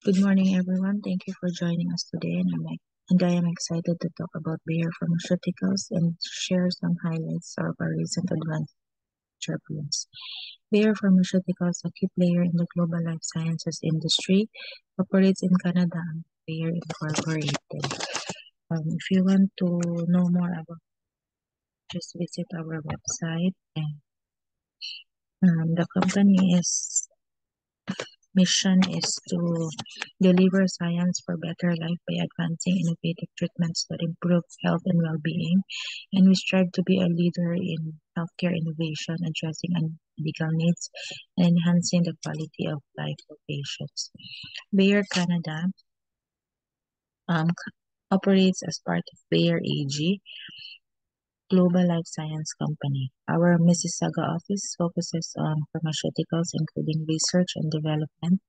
Good morning, everyone. Thank you for joining us today, and I am excited to talk about Bayer Pharmaceuticals and share some highlights of our recent advancements. Bayer Pharmaceuticals, a key player in the global life sciences industry, operates in Canada and Bayer Incorporated. If you want to know more about, just visit our website. And the company mission is to deliver science for better life by advancing innovative treatments that improve health and well-being. And we strive to be a leader in healthcare innovation, addressing medical needs and enhancing the quality of life for patients. Bayer Canada operates as part of Bayer AG, global life science company. Our Mississauga office focuses on pharmaceuticals, including research and development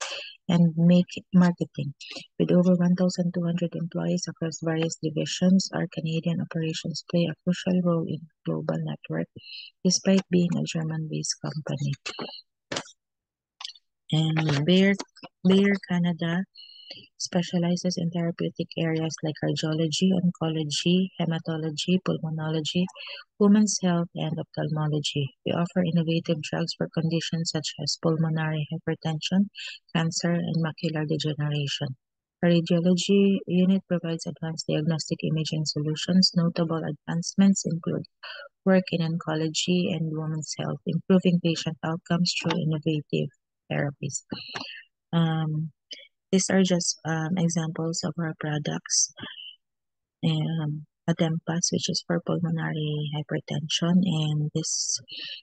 and make marketing. With over 1,200 employees across various divisions, our Canadian operations play a crucial role in the global network, despite being a German-based company. And Bayer Canada specializes in therapeutic areas like cardiology, oncology, hematology, pulmonology, women's health, and ophthalmology. We offer innovative drugs for conditions such as pulmonary hypertension, cancer, and macular degeneration. Our radiology unit provides advanced diagnostic imaging solutions. Notable advancements include work in oncology and women's health, improving patient outcomes through innovative therapies. Um, these are just examples of our products. Adempas, which is for pulmonary hypertension, and this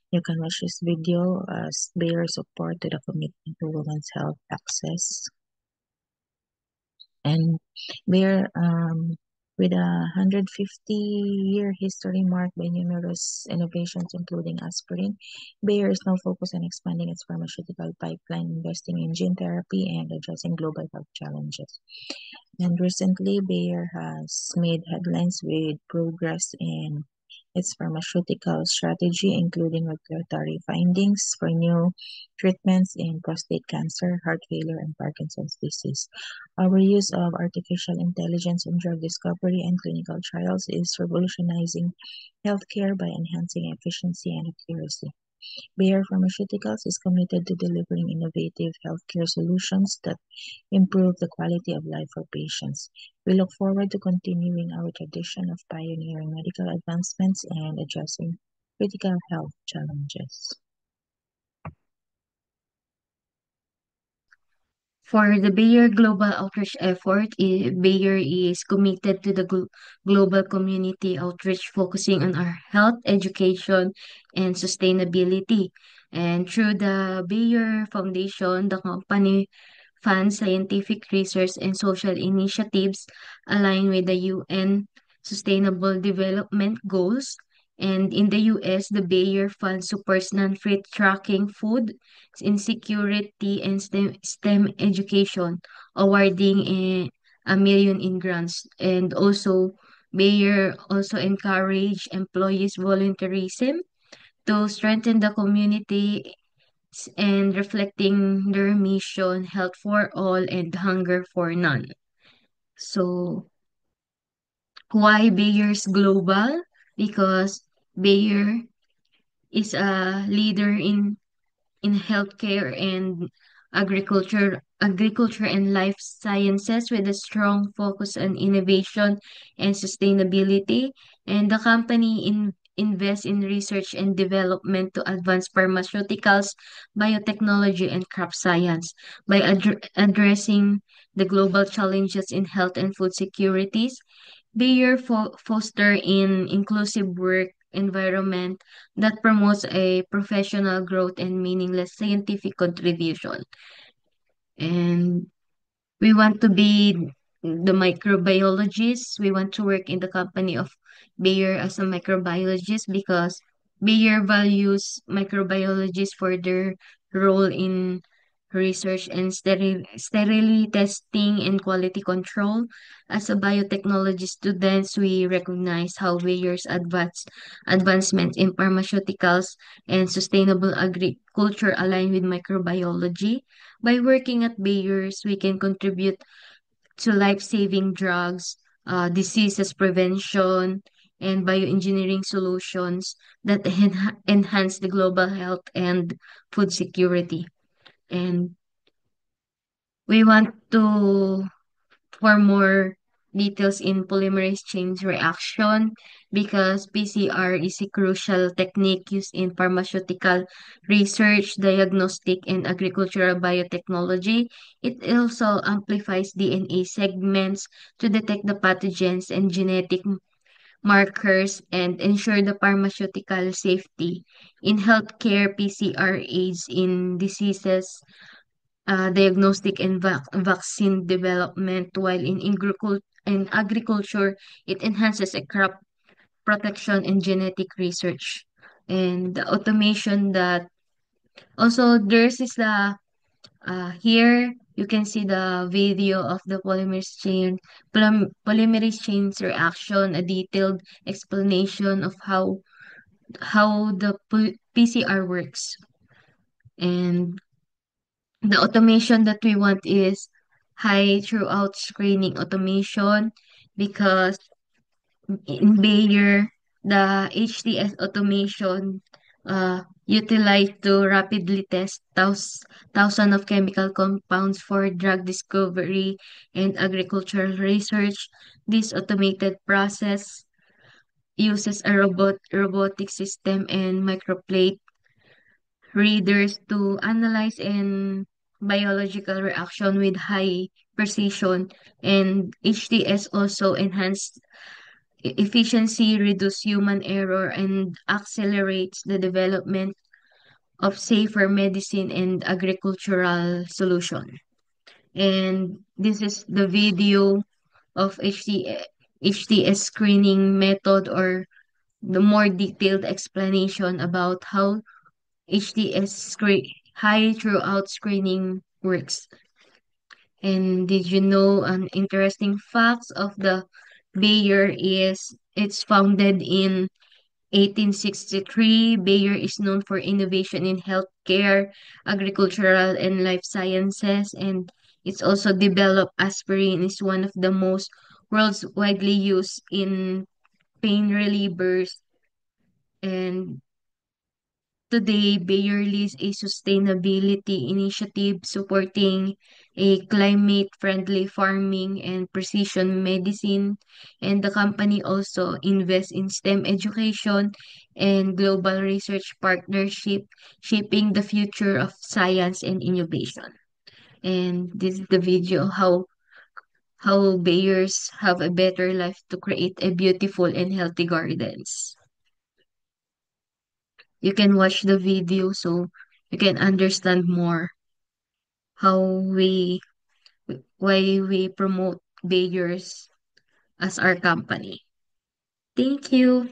you can watch this video as Bayer support to the commitment to women's health access. And Bayer, with a 150-year history marked by numerous innovations, including aspirin, Bayer is now focused on expanding its pharmaceutical pipeline, investing in gene therapy, and addressing global health challenges. And recently, Bayer has made headlines with progress in its pharmaceutical strategy, including regulatory findings for new treatments in prostate cancer, heart failure, and Parkinson's disease. Our use of artificial intelligence in drug discovery and clinical trials is revolutionizing healthcare by enhancing efficiency and accuracy. Bayer Pharmaceuticals is committed to delivering innovative healthcare solutions that improve the quality of life for patients. We look forward to continuing our tradition of pioneering medical advancements and addressing critical health challenges. For the Bayer Global Outreach effort, Bayer is committed to the global community outreach focusing on our health, education, and sustainability. And through the Bayer Foundation, the company funds scientific research and social initiatives aligned with the UN Sustainable Development Goals. And in the US, the Bayer Fund supports non-free tracking food insecurity and STEM education, awarding a million in grants. And also, Bayer also encourage employees volunteerism to strengthen the community and reflecting their mission, health for all and hunger for none. So, why Bayer's global? Because Bayer is a leader in healthcare and agriculture and life sciences with a strong focus on innovation and sustainability. And the company invests in research and development to advance pharmaceuticals, biotechnology, and crop science by addressing the global challenges in health and food securities. Bayer foster in inclusive work environment that promotes a professional growth and meaningless scientific contribution. And we want to be the microbiologists. We want to work in the company of Bayer as a microbiologist because Bayer values microbiologists for their role in research and sterility testing and quality control. As a biotechnology students, we recognize how Bayer's advancements in pharmaceuticals and sustainable agriculture align with microbiology. By working at Bayer's, we can contribute to life-saving drugs, diseases prevention, and bioengineering solutions that enhance the global health and food security. And we want to for more details in polymerase chain reaction because PCR is a crucial technique used in pharmaceutical research, diagnostic, and agricultural biotechnology. It also amplifies DNA segments to detect the pathogens and genetic markers and ensure the pharmaceutical safety. In healthcare, PCR aids in diseases diagnostic and vaccine development, while in agriculture, it enhances a crop protection and genetic research. And the automation that also there's is the here you can see the video of the polymerase chains reaction, a detailed explanation of how the PCR works. And the automation that we want is high throughout screening automation because in Bayer, the HTS automation utilized to rapidly test thousands of chemical compounds for drug discovery and agricultural research. This automated process uses a robotic system and microplate readers to analyze and biological reaction with high precision, and HTS also enhanced efficiency, reduce human error, and accelerates the development of safer medicine and agricultural solution. And this is the video of HTS screening method or the more detailed explanation about how high throughout screening works. And did you know an interesting facts of the Bayer is it's founded in 1863. Bayer is known for innovation in healthcare, agricultural, and life sciences, and it's also developed aspirin is one of the most world's widely used in pain relievers. And today, Bayer leads a sustainability initiative supporting a climate-friendly farming and precision medicine. And the company also invests in STEM education and global research partnership, shaping the future of science and innovation. And this is the video how Bayers have a better life to create a beautiful and healthy gardens. You can watch the video so you can understand more how we why we promote Bayers as our company. Thank you.